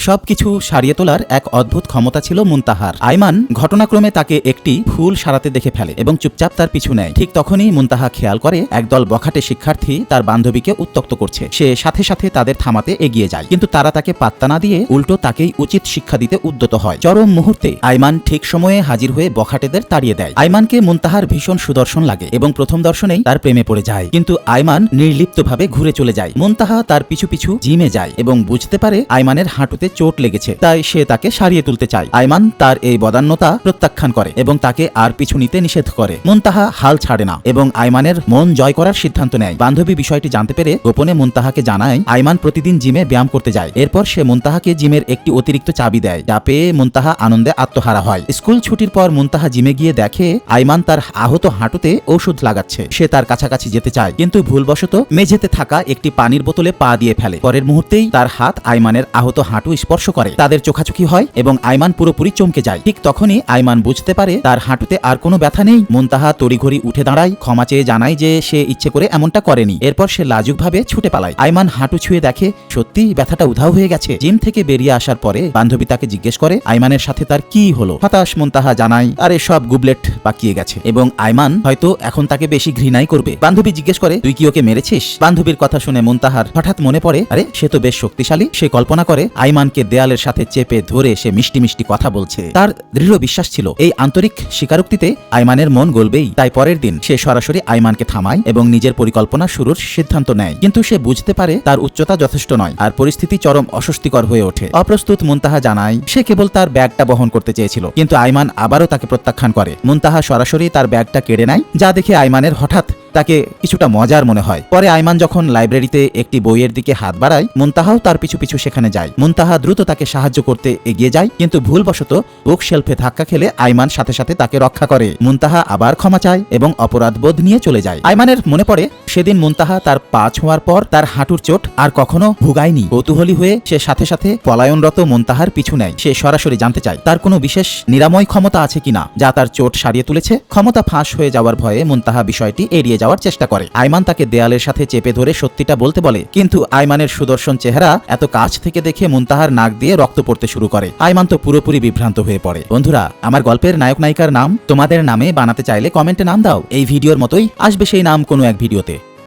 সবকিছু সারিয়ে তোলার এক অদ্ভুত ক্ষমতা ছিল মুনতাহার। আইমান ঘটনাক্রমে তাকে একটি ফুল সারাতে দেখে ফেলে এবং চুপচাপ তার পিছু নেয়। ঠিক তখনই মুনতাহা খেয়াল করে একদল বখাটে শিক্ষার্থী তার বান্ধবীকে উত্ত্যক্ত করছে। সে সাথে সাথে তাদের থামাতে এগিয়ে যায়, কিন্তু তারা তাকে পাত্তা না দিয়ে উল্টো তাকেই উচিত শিক্ষা দিতে উদ্যত হয়। চরম মুহূর্তে আইমান ঠিক সময়ে হাজির হয়ে বখাটেদের তাড়িয়ে দেয়। আইমানকে মুনতাহার ভীষণ সুদর্শন লাগে এবং প্রথম দর্শনেই তার প্রেমে পড়ে যায়, কিন্তু আইমান নির্লিপ্তভাবে ঘুরে চলে যায়। মুনতাহা তার পিছু পিছু জিমে যায় এবং বুঝতে পারে আইমানের হাঁটুতে চোট লেগেছে, তাই সে তাকে সারিয়ে তুলতে চায়। আইমান তার এই বদান্যতা প্রত্যাখ্যান করে এবং তাকে আর পিছু নিতে নিষেধ করে। মুনতাহা হাল ছাড়ে না এবং আইমানের মন জয় করার সিদ্ধান্ত নেয়। বান্ধবী বিষয়টি জানতে পেরে গোপনে মুনতাহাকে জানায় আইমান প্রতিদিন জিমে ব্যায়াম করতে যায়। এরপর সে মুনতাহাকে জিমের একটি অতিরিক্ত চাবি দেয়, যা পেয়ে মুনতাহা আনন্দে আত্মহারা হয়। স্কুল ছুটির পর মুনতাহা জিমে গিয়ে দেখে আইমান তার আহত হাঁটুতে ওষুধ লাগাচ্ছে। সে তার কাছাকাছি যেতে চায়, কিন্তু ভুলবশত মেঝেতে থাকা একটি পানির বোতলে পা দিয়ে ফেলে। পরের মুহূর্তেই তার হাত আইমানের আহত হাঁটু স্পর্শ করে। তাদের চোখাচোখি হয় এবং আইমান পুরোপুরি চমকে যায়। ঠিক তখনই আইমান বুঝতে পারে তার হাঁটুতে আর কোনো ব্যথা নেই। মুনতাহা তড়িঘড়ি উঠে দাঁড়ায়, ক্ষমা চেয়ে জানায় যে সে ইচ্ছে করে এমনটা করেনি। এরপর সে লাজুকভাবে ছুটে পালায়। আইমান হাঁটু ছুঁয়ে দেখে সত্যি ব্যথাটা উধাও হয়ে গেছে। জিম থেকে বেরিয়ে আসার পরে বান্ধবী তাকে জিজ্ঞেস করে আইমানের সাথে তার কি হলো। হতাশ মুনতাহা জানায় আরে সব গুবলেট পাকিয়ে গেছে এবং আইমান হয়তো এখন তাকে বেশি ঘৃণাই করবে। বান্ধবী জিজ্ঞেস করে তুই কি ওকে মেরেছিস? বান্ধবীর কথা শুনে মুনতাহার হঠাৎ মনে পড়ে আরে সে তো বেশ শক্তিশালী। সে কল্পনা করে আইমানকে দেয়ালের সাথে চেপে ধরে সে মিষ্টি মিষ্টি কথা বলছে। তার দৃঢ় বিশ্বাস ছিল এই আন্তরিক স্বীকারোক্তিতে আইমানের মন গলবেই। তাই পরের দিন সে সরাসরি আইমানকে থামায় এবং নিজের পরিকল্পনা শুরুর সিদ্ধান্ত নেয়, কিন্তু সে বুঝতে পারে তার উচ্চতা যথেষ্ট নয় আর পরিস্থিতি চরম অস্বস্তিকর হয়ে ওঠে। অপ্রস্তুত মুনতাহা জানায় সে কেবল তার ব্যাগটা বহন করতে চেয়েছিল, কিন্তু আইমান আবারও তাকে প্রত্যাখ্যান করে। মুনতাহা সরাসরি তার ব্যাগটা কেড়ে নেয়, যা দেখে আইমানের হঠাৎ তাকে কিছুটা মজার মনে হয়। পরে আইমান যখন লাইব্রেরিতে একটি বইয়ের দিকে হাত বাড়ায়, মুনতাহাও তার পিছু পিছু সেখানে যায়। মুনতাহা দ্রুত তাকে সাহায্য করতে এগিয়ে যায়, কিন্তু ভুলবশত বুক শেলফে ধাক্কা খেলে আইমান সাথে সাথে তাকে রক্ষা করে। মুনতাহা আবার ক্ষমা চায় এবং অপরাধবোধ নিয়ে চলে যায়। আইমানের মনে পড়ে সেদিন মুনতাহা তার পা ছোঁয়ার পর তার হাঁটুর চোট আর কখনো ভুগায়নি। কৌতূহলী হয়ে সে সাথে সাথে পলায়নরত মুনতাহার পিছু নেয়। সে সরাসরি জানতে চায় তার কোনো বিশেষ নিরাময় ক্ষমতা আছে কিনা, যা তার চোট সারিয়ে তুলেছে। ক্ষমতা ফাঁস হয়ে যাওয়ার ভয়ে মুনতাহা বিষয়টি এড়িয়ে যাওয়ার চেষ্টা করে। আইমান তাকে দেয়ালের সাথে চেপে ধরে সত্যিটা বলতে বলে, কিন্তু আইমানের সুদর্শন চেহারা এত কাছ থেকে দেখে মুনতাহার নাক দিয়ে রক্ত পড়তে শুরু করে। আইমান তো পুরোপুরি বিভ্রান্ত হয়ে পড়ে। বন্ধুরা, আমার গল্পের নায়ক নায়িকার নাম তোমাদের নামে বানাতে চাইলে কমেন্টে নাম দাও। এই ভিডিওর মতোই আসবে সেই নাম কোনো এক ভিডিওতে।